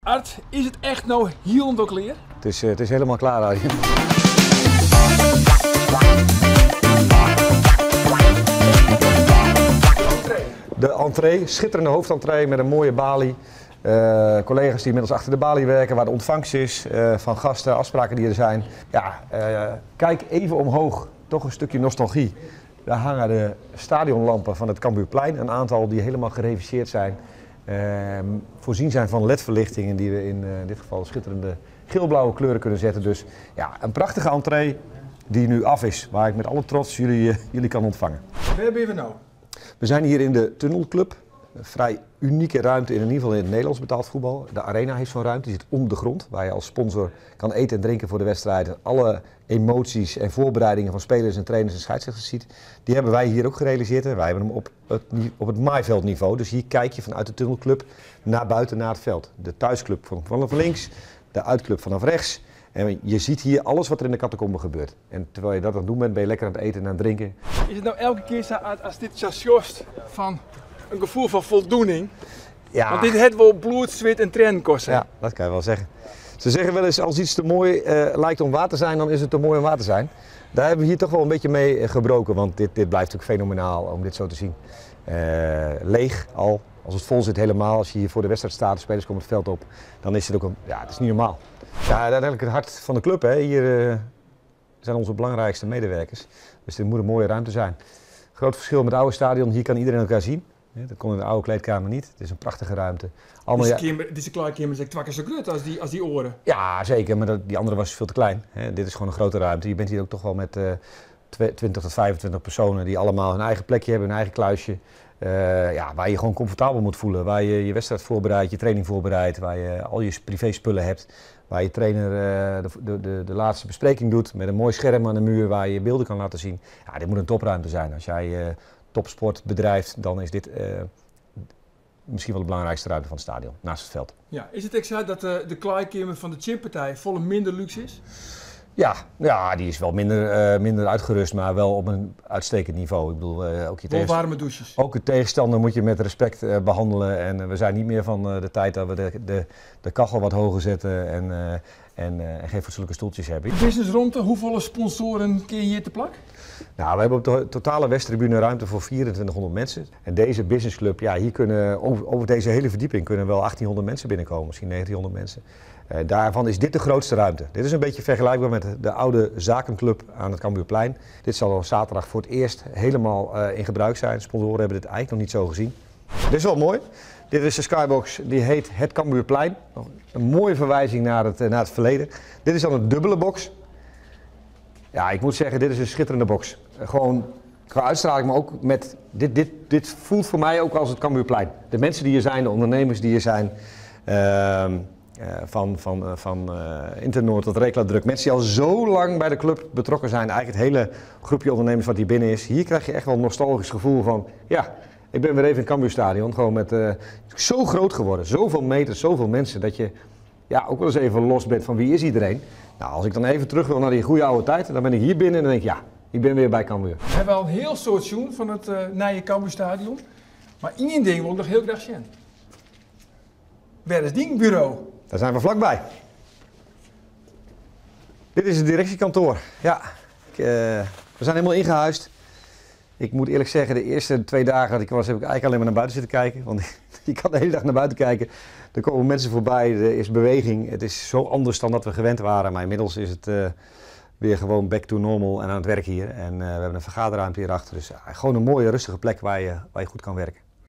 Art, is het echt nou heel klaar? Het is helemaal klaar, Arjen. De entree, schitterende hoofdentree met een mooie balie. Collega's die inmiddels achter de balie werken, waar de ontvangst is van gasten, afspraken die er zijn. Ja, kijk even omhoog, toch een stukje nostalgie. Daar hangen de stadionlampen van het Cambuurplein, een aantal die helemaal gereviseerd zijn. Voorzien zijn van LED-verlichtingen die we in dit geval schitterende geel-blauwe kleuren kunnen zetten. Dus ja, een prachtige entree die nu af is, waar ik met alle trots jullie kan ontvangen. Waar ben je nou? We zijn hier in de Tunnelclub. Een vrij unieke ruimte, in ieder geval in het Nederlands betaald voetbal. De arena heeft zo'n ruimte, die zit onder de grond, waar je als sponsor kan eten en drinken voor de wedstrijden. Alle emoties en voorbereidingen van spelers en trainers en scheidsrechters ziet. Die hebben wij hier ook gerealiseerd. Wij hebben hem op het maaiveldniveau. Dus hier kijk je vanuit de Tunnelclub naar buiten, naar het veld. De thuisclub vanaf links, de uitclub vanaf rechts. En je ziet hier alles wat er in de catacombe gebeurt. En terwijl je dat aan het doen bent, ben je lekker aan het eten en aan het drinken. Is het nou elke keer zo als dit chassjost van een gevoel van voldoening? Ja. Want dit heeft wel bloed, zweet en tranen kosten. Ja, dat kan je wel zeggen. Ze zeggen wel eens, als iets te mooi lijkt om waar te zijn, dan is het te mooi om waar te zijn. Daar hebben we hier toch wel een beetje mee gebroken, want dit blijft natuurlijk fenomenaal om dit zo te zien. Leeg al, als het vol zit helemaal, als je hier voor de wedstrijd staat, de spelers komen het veld op, dan is het ook ja, het is niet normaal. Ja, uiteindelijk het hart van de club, hè. Hier zijn onze belangrijkste medewerkers, dus dit moet een mooie ruimte zijn. Groot verschil met het oude stadion, hier kan iedereen elkaar zien. Dat kon in de oude kleedkamer niet. Het is een prachtige ruimte. Dit is een kleine kamer, zeg twakken zo groot als die oren. Ja, zeker, maar die andere was veel te klein. Dit is gewoon een grote ruimte. Je bent hier ook toch wel met 20 tot 25 personen die allemaal hun eigen plekje hebben, hun eigen kluisje. Waar je gewoon comfortabel moet voelen. Waar je je wedstrijd voorbereidt, je training voorbereidt, waar je al je privé-spullen hebt. Waar je trainer de laatste bespreking doet met een mooi scherm aan de muur waar je je beelden kan laten zien. Ja, dit moet een topruimte zijn. Als jij topsport bedrijft, dan is dit misschien wel de belangrijkste ruimte van het stadion, naast het veld. Ja, is het exact dat de kleedkamer van de Chimpartij volle minder luxe is? Ja, die is wel minder uitgerust, maar wel op een uitstekend niveau. Ik bedoel, warme douches. Ook de tegenstander moet je met respect behandelen. En we zijn niet meer van de tijd dat we de kachel wat hoger zetten en geen fatsoenlijke stoeltjes hebben. Businessruimte, hoeveel sponsoren kun je hier te plak? Nou, we hebben op de totale Westtribune ruimte voor 2400 mensen. En deze businessclub, ja, hier kunnen over deze hele verdieping kunnen wel 1800 mensen binnenkomen, misschien 1900 mensen. Daarvan is dit de grootste ruimte. Dit is een beetje vergelijkbaar met de oude zakenclub aan het Cambuurplein. Dit zal zaterdag voor het eerst helemaal in gebruik zijn. Sponsoren hebben dit eigenlijk nog niet zo gezien. Dit is wel mooi. Dit is de skybox, die heet het Cambuurplein. Een mooie verwijzing naar het verleden. Dit is dan een dubbele box. Ja, ik moet zeggen, dit is een schitterende box. Gewoon qua uitstraling, maar ook met dit voelt voor mij ook als het Cambuurplein. De mensen die hier zijn, de ondernemers die hier zijn. Van Internoord tot Recladruk. Mensen die al zo lang bij de club betrokken zijn. Eigenlijk het hele groepje ondernemers wat hier binnen is. Hier krijg je echt wel een nostalgisch gevoel van, ja, ik ben weer even in het Cambuurstadion. Gewoon met zo groot geworden, zoveel meters, zoveel mensen, dat je ja, ook wel eens even los bent van wie is iedereen. Nou, als ik dan even terug wil naar die goede oude tijd, dan ben ik hier binnen en dan denk ik, ja, ik ben weer bij Cambuur. We hebben al een heel soort seizoen van het nieuwe Cambuurstadion. Maar één ding wil ik nog heel graag zien. Waar is die bureau? Daar zijn we vlakbij. Dit is het directiekantoor. Ja, we zijn helemaal ingehuisd. Ik moet eerlijk zeggen, de eerste 2 dagen dat ik was, heb ik eigenlijk alleen maar naar buiten zitten kijken. Want je kan de hele dag naar buiten kijken. Er komen mensen voorbij, er is beweging. Het is zo anders dan dat we gewend waren. Maar inmiddels is het weer gewoon back to normal en aan het werk hier. En we hebben een vergaderruimte hierachter. Dus gewoon een mooie, rustige plek waar je goed kan werken.